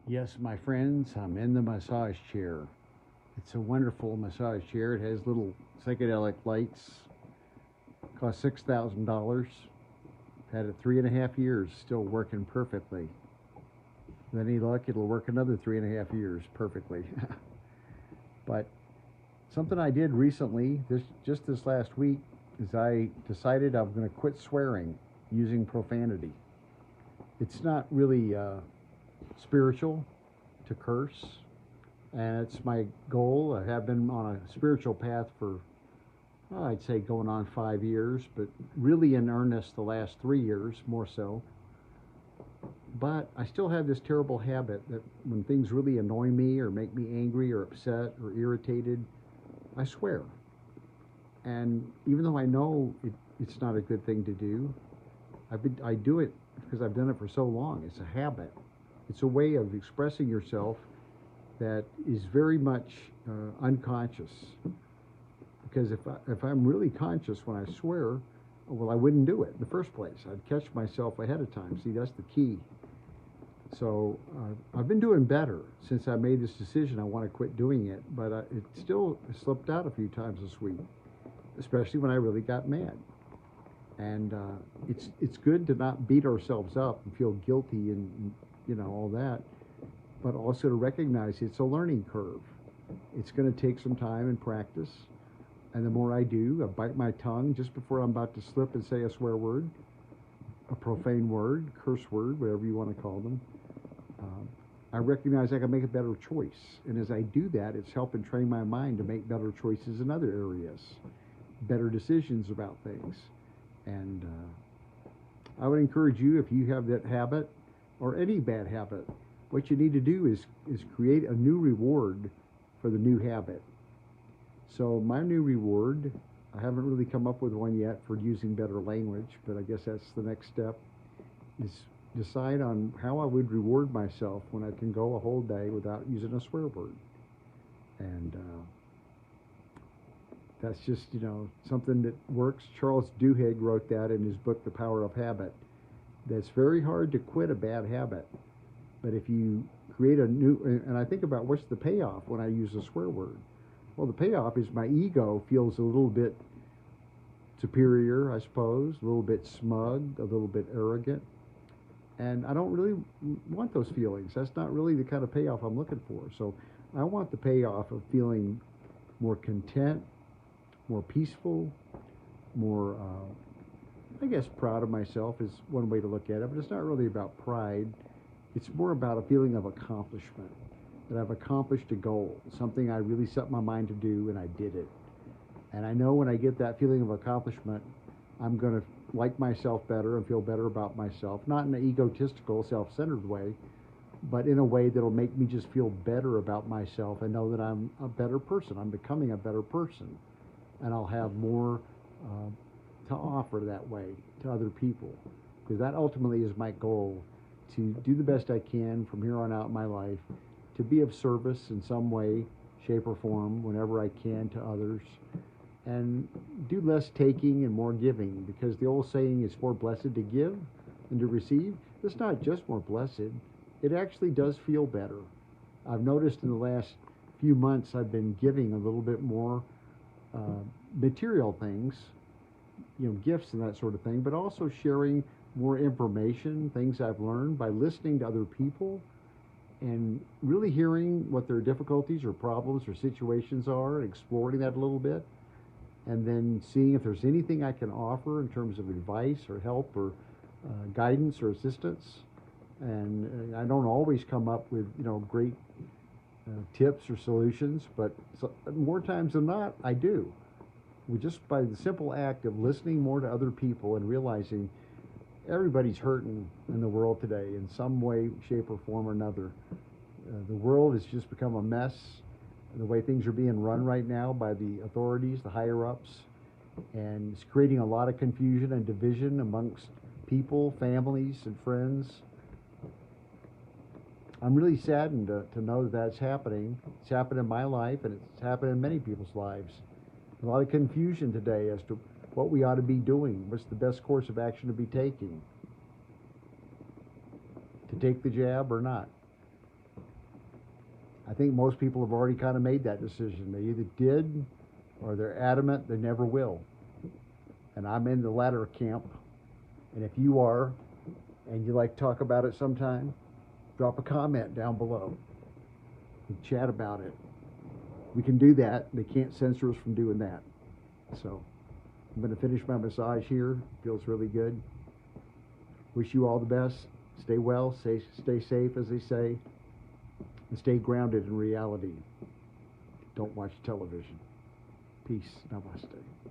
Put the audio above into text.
Yes, my friends, I'm in the massage chair. It's a wonderful massage chair. It has little psychedelic lights. Cost $6,000. Had it 3.5 years, still working perfectly. With any luck, it'll work another 3.5 years perfectly. But something I did recently, this last week, is I decided I'm going to quit swearing using profanity. It's not really spiritual to curse, and it's my goal. I have been on a spiritual path for, well, I'd say going on 5 years, but really in earnest the last 3 years more so. But I still have this terrible habit that when things really annoy me or make me angry or upset or irritated, I swear. And even though I know it's not a good thing to do, I do it because I've done it for so long. It's a habit. It's a way of expressing yourself that is very much unconscious. Because if I'm really conscious when I swear, well, I wouldn't do it in the first place. I'd catch myself ahead of time. See, that's the key. So I've been doing better since I made this decision. I want to quit doing it, but it still slipped out a few times this week, especially when I really got mad. And it's good to not beat ourselves up and feel guilty and all that, but also to recognize it's a learning curve. It's going to take some time and practice. And the more I do, I bite my tongue just before I'm about to slip and say a swear word, a profane word, curse word, whatever you want to call them. I recognize I can make a better choice. And as I do that, it's helping train my mind to make better choices in other areas, better decisions about things. And I would encourage you, if you have that habit or any bad habit, what you need to do is create a new reward for the new habit. So my new reward, I haven't really come up with one yet for using better language, but I guess that's the next step, is decide on how I would reward myself when I can go a whole day without using a swear word. And that's just, something that works. Charles Duhigg wrote that in his book, The Power of Habit. That's very hard to quit a bad habit. But if you create a new, and I think about what's the payoff when I use a swear word. Well, the payoff is my ego feels a little bit superior, I suppose, a little bit smug, a little bit arrogant. And I don't really want those feelings. That's not really the kind of payoff I'm looking for. So I want the payoff of feeling more content, more peaceful, more, I guess, proud of myself is one way to look at it. But it's not really about pride. It's more about a feeling of accomplishment, that I've accomplished a goal, something I really set my mind to do, and I did it. And I know when I get that feeling of accomplishment, I'm going to like myself better and feel better about myself, not in an egotistical, self-centered way, but in a way that'll make me just feel better about myself and know that I'm a better person. I'm becoming a better person, and I'll have more to offer that way to other people, because that ultimately is my goal, to do the best I can from here on out in my life, to be of service in some way, shape, or form whenever I can to others, and do less taking and more giving, because the old saying is more blessed to give than to receive. It's not just more blessed, it actually does feel better. I've noticed in the last few months I've been giving a little bit more material things, gifts and that sort of thing, but also sharing more information, things I've learned by listening to other people and really hearing what their difficulties or problems or situations are, and exploring that a little bit, and then seeing if there's anything I can offer in terms of advice or help or guidance or assistance. And I don't always come up with great tips or solutions, but more times than not, I do. Just by the simple act of listening more to other people and realizing everybody's hurting in the world today in some way, shape, or form or another. The world has just become a mess. The way things are being run right now by the authorities, the higher ups, and it's creating a lot of confusion and division amongst people, families, and friends. I'm really saddened to know that that's happening. It's happened in my life, and it's happened in many people's lives. A lot of confusion today as to what we ought to be doing, what's the best course of action to be taking, to take the jab or not. I think most people have already kind of made that decision. They either did or they're adamant they never will. And I'm in the latter camp. And if you are, and you like to talk about it sometime, drop a comment down below. We can chat about it. We can do that. They can't censor us from doing that. So I'm going to finish my massage here. Feels really good. Wish you all the best. Stay well, stay safe, as they say, and stay grounded in reality. Don't watch television. Peace. Namaste.